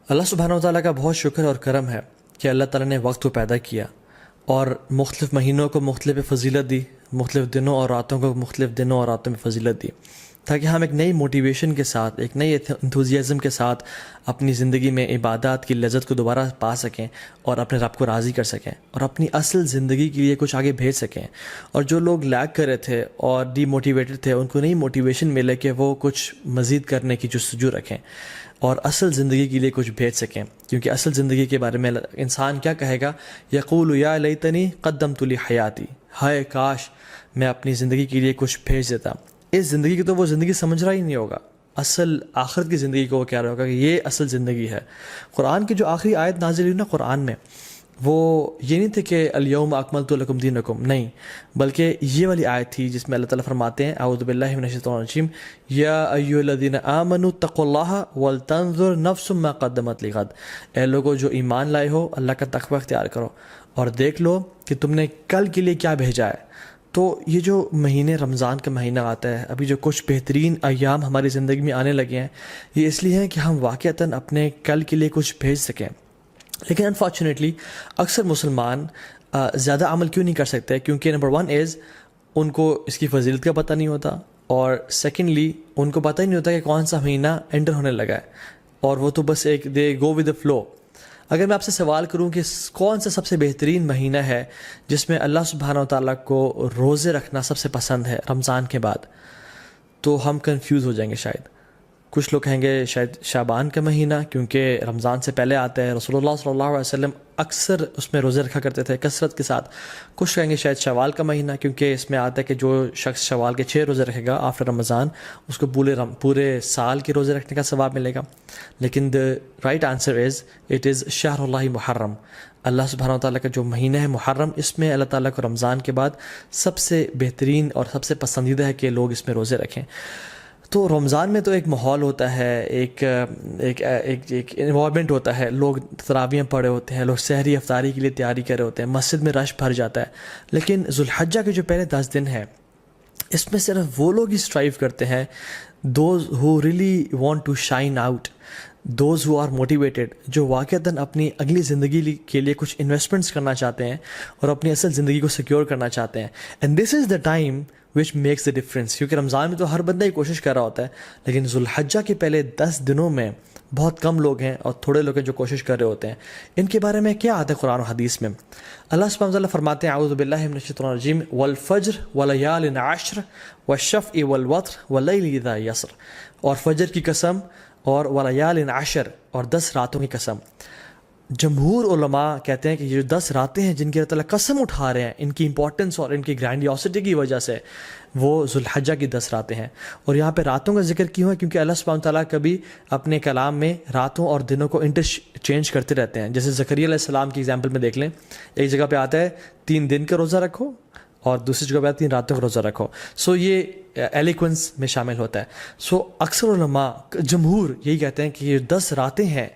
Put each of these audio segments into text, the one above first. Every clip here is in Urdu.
اللہ سبحانہ و تعالیٰ کا بہت شکر اور کرم ہے کہ اللہ تعالیٰ نے وقت کو پیدا کیا اور مختلف مہینوں کو مختلف فضیلت دی، مختلف دنوں اور راتوں کو مختلف دنوں اور راتوں میں فضیلت دی، تاکہ ہم ایک نئی موٹیویشن کے ساتھ، ایک نئی انتھوزیازم کے ساتھ اپنی زندگی میں عبادات کی لذت کو دوبارہ پا سکیں اور اپنے رب کو راضی کر سکیں اور اپنی اصل زندگی کے لیے کچھ آگے بھیج سکیں۔ اور جو لوگ لیگ کر رہے تھے اور ڈی موٹیویٹڈ تھے، ان کو نئی موٹیویشن ملے کہ وہ کچھ مزید کرنے کی جستجو رکھیں اور اصل زندگی کے لیے کچھ بھیج سکیں، کیونکہ اصل زندگی کے بارے میں انسان کیا کہے گا؟ یقول یا لیتنی قدمت لی حیاتی، ہائے کاش میں اپنی زندگی کے لیے کچھ بھیج دیتا۔ اس زندگی کی تو وہ زندگی سمجھ رہا ہی نہیں ہوگا، اصل آخرت کی زندگی کو وہ کہہ رہا ہوگا کہ یہ اصل زندگی ہے۔ قرآن کی جو آخری آیت نازل ہوئی نا قرآن میں، وہ یہ نہیں تھے کہ الیوم اکملت لکم دینکم، نہیں، بلکہ یہ والی آیت تھی جس میں اللہ تعالیٰ فرماتے ہیں اعوذ باللہ من الشیطان الرجیم یا ایھا الذین آمنوا اتقوا اللہ ولتنظر نفس ما قدمت لغد، اے لوگو جو ایمان لائے ہو اللہ کا تقوی اختیار کرو اور دیکھ لو کہ تم نے کل کے لیے کیا بھیجا ہے۔ تو یہ جو مہینے رمضان کا مہینہ آتا ہے، ابھی جو کچھ بہترین ایام ہماری زندگی میں آنے لگے ہیں، یہ اس لیے ہیں کہ ہم واقعتاً اپنے کل کے لیے کچھ بھیج سکیں۔ لیکن انفارچونیٹلی اکثر مسلمان زیادہ عمل کیوں نہیں کر سکتے؟ کیونکہ نمبر 1 از ان کو اس کی فضیلت کا پتہ نہیں ہوتا، اور سیکنڈلی ان کو پتہ ہی نہیں ہوتا کہ کون سا مہینہ انٹر ہونے لگا ہے، اور وہ تو بس ایک دے گو ود دا فلو۔ اگر میں آپ سے سوال کروں کہ کون سا سب سے بہترین مہینہ ہے جس میں اللہ سبحانہ و تعالیٰ کو روزے رکھنا سب سے پسند ہے رمضان کے بعد، تو ہم کنفیوز ہو جائیں گے شاید۔ کچھ لوگ کہیں گے شاید شعبان کا مہینہ، کیونکہ رمضان سے پہلے آتا ہے، رسول اللہ صلی اللہ علیہ وسلم اکثر اس میں روزے رکھا کرتے تھے کثرت کے ساتھ۔ کچھ کہیں گے شاید شوال کا مہینہ، کیونکہ اس میں آتا ہے کہ جو شخص شوال کے 6 روزے رکھے گا آفٹر رمضان، اس کو پورے سال کے روزے رکھنے کا ثواب ملے گا۔ لیکن the right answer is it is شہر اللہ محرم، اللہ سبحانہ و تعالیٰ کا جو مہینہ ہے محرم، اس میں اللہ تعالیٰ کو رمضان کے بعد سب سے بہترین اور سب سے پسندیدہ ہے کہ لوگ اس میں روزے رکھیں۔ تو رمضان میں تو ایک ماحول ہوتا ہے، ایک انوائرمنٹ ہوتا ہے، لوگ تراویحیں پڑھے ہوتے ہیں، لوگ سحری افطاری کے لیے تیاری کر رہے ہوتے ہیں، مسجد میں رش بھر جاتا ہے۔ لیکن ذوالحجہ کے جو پہلے 10 دن ہیں، اس میں صرف وہ لوگ ہی اسٹرائیو کرتے ہیں، those who really want to shine out, those who are motivated, جو واقعتاً اپنی اگلی زندگی کے لیے کچھ انویسٹمنٹس کرنا چاہتے ہیں اور اپنی اصل زندگی کو سیکیور کرنا چاہتے ہیں۔ And this is the time which makes the difference, کیونکہ رمضان میں تو ہر بندہ ہی کوشش کر رہا ہوتا ہے، لیکن ذوالحجہ کے پہلے 10 دنوں میں بہت کم لوگ ہیں اور تھوڑے لوگ ہیں جو کوشش کر رہے ہوتے ہیں۔ ان کے بارے میں کیا آتا ہے قرآن و حدیث میں؟ اللہ سبحانہ وتعالیٰ فرماتے ہیں اعوذ باللہ من الشیطان الرجیم والفجر ولیال عشر والشفع والوتر واللیل اذا یسر، اور فجر کی قسم اور ولیال عشر اور 10 راتوں کی قسم۔ جمہور علماء کہتے ہیں کہ یہ جو 10 راتیں ہیں جن کی اللہ تعالیٰ قسم اٹھا رہے ہیں، ان کی امپورٹنس اور ان کی گرینڈیوسٹی کی وجہ سے وہ ذوالحجہ کی 10 راتیں ہیں۔ اور یہاں پہ راتوں کا ذکر کیوں ہے؟ کیونکہ اللہ سبحانہ تعالیٰ کبھی اپنے کلام میں راتوں اور دنوں کو انٹرچینج کرتے رہتے ہیں۔ جیسے زکریا علیہ السلام کی ایگزامپل میں دیکھ لیں، ایک جگہ پہ آتا ہے 3 دن کا روزہ رکھو اور دوسری جگہ پہ آتا ہے 3 راتوں کا روزہ رکھو۔ سو یہ ایلیکوینس میں شامل ہوتا ہے۔ سو اکثر علماء جمہور یہی کہتے ہیں کہ یہ 10 راتیں ہیں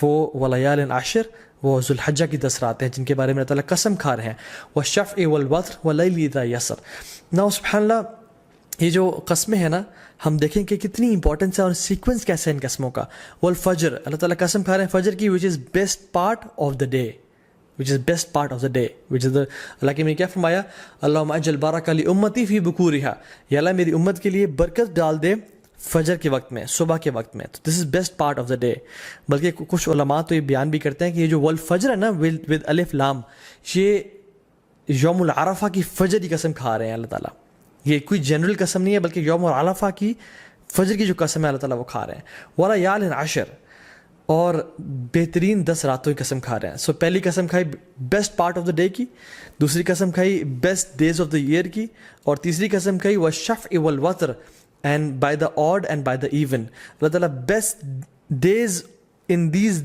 وہ ولیال عشر، وہ ذوالحجہ کی 10 راتیں ہیں جن کے بارے میں اللہ تعالیٰ قسم کھا رہے ہیں، والشفع والوتر واللیل اذا یسر۔ نا سبحان اللہ، یہ جو قسمیں ہیں نا، ہم دیکھیں کہ کتنی امپورٹنس ہے اور سیکوینس کیسے ہے ان قسموں کا۔ والفجر، اللہ تعالیٰ قسم کھا رہے ہیں فجر کی، which is best part of the day، which is best part of the day، which is the، اللہ کے میں کیا فرمایا؟ اللہم اجل بارک لامتی فی بکورہا، یا اللہ میری امت کے لیے برکت ڈال دے فجر کے وقت میں، صبح کے وقت میں۔ تو this is best part of the day. بلکہ کچھ علماء تو یہ بیان بھی کرتے ہیں کہ یہ جو والفجر ہے نا ود الف لام، یہ یوم العرفہ کی فجر کی قسم کھا رہے ہیں اللہ تعالیٰ۔ یہ کوئی جنرل قسم نہیں ہے، بلکہ یوم العرفہ کی فجر کی جو قسم ہے اللہ تعالیٰ وہ کھا رہے ہیں۔ ولیال عشر، اور بہترین 10 راتوں کی قسم کھا رہے ہیں۔ سو پہلی قسم کھائی best part of the day کی، دوسری قسم کھائی best days of the year کی، اور تیسری قسم کھائی والشفع والوتر and by the odd and by the even، اللہ تعالیٰ best days in these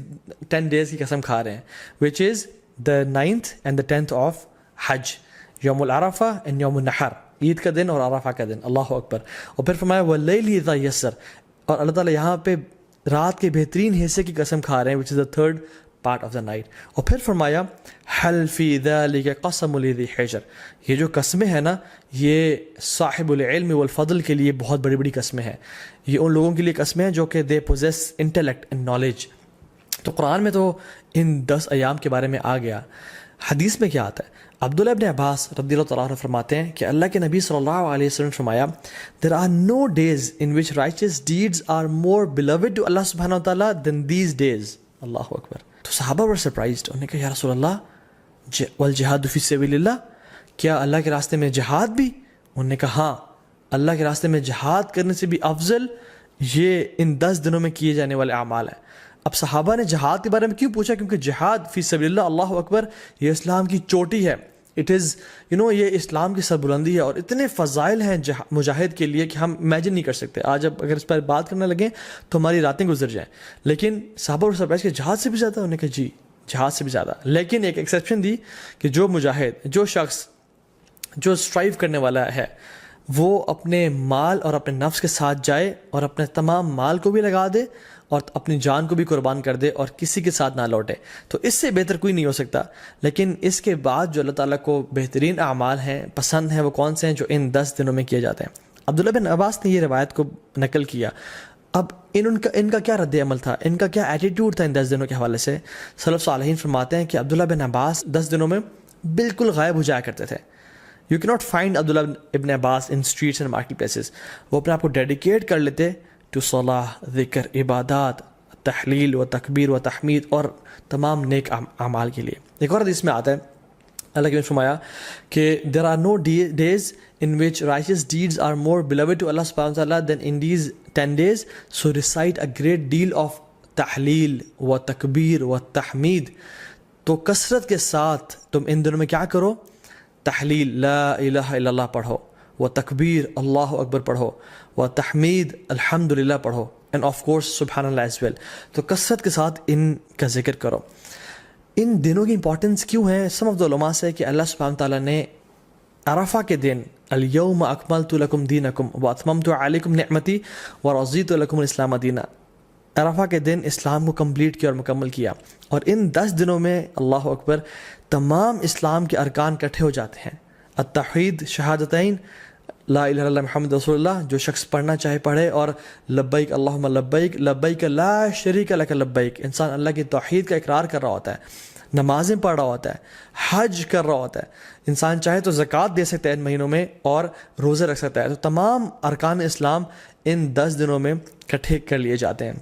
10 days کی قسم کھا رہے ہیں، which is the 9th and the 10th of حج، یوم العرفہ and یوم النحر، عید کا دن اور عرفہ کا دن، اللہ اکبر۔ اور پھر فرمایا واللیل اذا یسر، اور اللہ تعالیٰ یہاں پہ رات کے بہترین حصے کی قسم کھا رہے ہیں، which is the 3rd part of the night۔ اور پھر فرمایا حل فی ذلک قسم لذی حجر، یہ جو قسمیں ہیں نا، یہ صاحب العلم والفضل کے لیے بہت بڑی بڑی قسمیں ہیں۔ یہ ان لوگوں کے لیے قسمیں ہیں جو کہ they possess intellect and knowledge, تو قرآن میں تو ان 10 ایام کے بارے میں آ گیا. حدیث میں کیا آتا ہے؟ عبداللہ ابن عباس رضی اللہ تعالیٰ عنہ فرماتے ہیں کہ اللہ کے نبی صلی اللہ علیہ وسلم نے فرمایا there are no days in which righteous deeds are more beloved to Allah subhanahu wa ta'ala than these days. اللہ اکبر. تو صحابہ were surprised. انہوں نے کہا یا رسول اللہ والجہاد فی سبیل اللہ، کیا اللہ کے راستے میں جہاد بھی؟ انہوں نے کہا ہاں، اللہ کے راستے میں جہاد کرنے سے بھی افضل یہ ان 10 دنوں میں کیے جانے والے اعمال ہیں. اب صحابہ نے جہاد کے بارے میں کیوں پوچھا؟ کیونکہ جہاد فی سبیل اللہ، اللہ اکبر، یہ اسلام کی چوٹی ہے. اٹ از یہ اسلام کی سربلندی ہے، اور اتنے فضائل ہیں مجاہد کے لیے کہ ہم امیجن نہیں کر سکتے. آج اب اگر اس پر بات کرنے لگیں تو ہماری راتیں گزر جائیں. لیکن صحابہ اور سرپرائز کہ جہاد سے بھی زیادہ؟ انہوں نے کہا جی جہاد سے بھی زیادہ. لیکن ایک ایکسیپشن دی کہ جو مجاہد، جو شخص جو اسٹرائیو کرنے والا ہے، وہ اپنے مال اور اپنے نفس کے ساتھ جائے اور اپنے تمام مال کو بھی لگا دے اور اپنی جان کو بھی قربان کر دے اور کسی کے ساتھ نہ لوٹے. تو اس سے بہتر کوئی نہیں ہو سکتا. لیکن اس کے بعد جو اللہ تعالیٰ کو بہترین اعمال ہیں، پسند ہیں، وہ کون سے ہیں؟ جو ان 10 دنوں میں کیے جاتے ہیں. عبداللہ بن عباس نے یہ روایت کو نقل کیا. اب ان کا کیا رد عمل تھا، ان کا کیا ایٹیٹیوڈ تھا ان 10 دنوں کے حوالے سے؟ سلف صالحین فرماتے ہیں کہ عبداللہ بن عباس 10 دنوں میں بالکل غائب ہو جایا کرتے تھے. یو کی ناٹ فائنڈ عبداللہ ابن عباس ان اسٹریٹس اینڈ مارکیٹ پلیسز. وہ اپنے آپ کو ڈیڈیکیٹ کر لیتے ٹو صلاح، ذکر، عبادات، تحلیل و تکبیر و تحمید اور تمام نیک اعمال کے لیے. ایک اور حدیث میں آتا ہے اللہ کے فرمایا کہ there are no days in which righteous deeds are more beloved to Allah subhanahu wa ta'ala than in these 10 days, so recite a great deal of تحلیل و تکبیر و تحمید. تو کثرت کے ساتھ تم ان دنوں میں کیا کرو؟ تحلیل لا الہ الا اللہ پڑھو، و تکبیر اللہ اکبر پڑھو، و تحمید الحمدللہ پڑھو، اینڈ آف کورس سبحان اللہ ایز ویل. تو کثرت کے ساتھ ان کا ذکر کرو. ان دنوں کی امپورٹنس کیوں ہے؟ سم آف دا علماء سے کہ اللہ سبحانہ تعالیٰ نے عرفہ کے دن الیوم اکملت لکم دینکم واتممت علیکم نعمتی ورضیت لکم الاسلام دینا، عرفہ کے دن اسلام کو کمپلیٹ کیا اور مکمل کیا. اور ان 10 دنوں میں اللہ اکبر تمام اسلام کے ارکان اکٹھے ہو جاتے ہیں. التوحید، شہادتین، لا الہ الا اللہ محمد رسول اللہ، جو شخص پڑھنا چاہے پڑھے، اور لبیک اللہم لبیک لبیک لا شریک لک لبیک. انسان اللہ کی توحید کا اقرار کر رہا ہوتا ہے، نمازیں پڑھ رہا ہوتا ہے، حج کر رہا ہوتا ہے. انسان چاہے تو زکوٰۃ دے سکتا ہے ان مہینوں میں اور روزے رکھ سکتا ہے. تو تمام ارکان اسلام ان 10 دنوں میں اکٹھے کر لیے جاتے ہیں.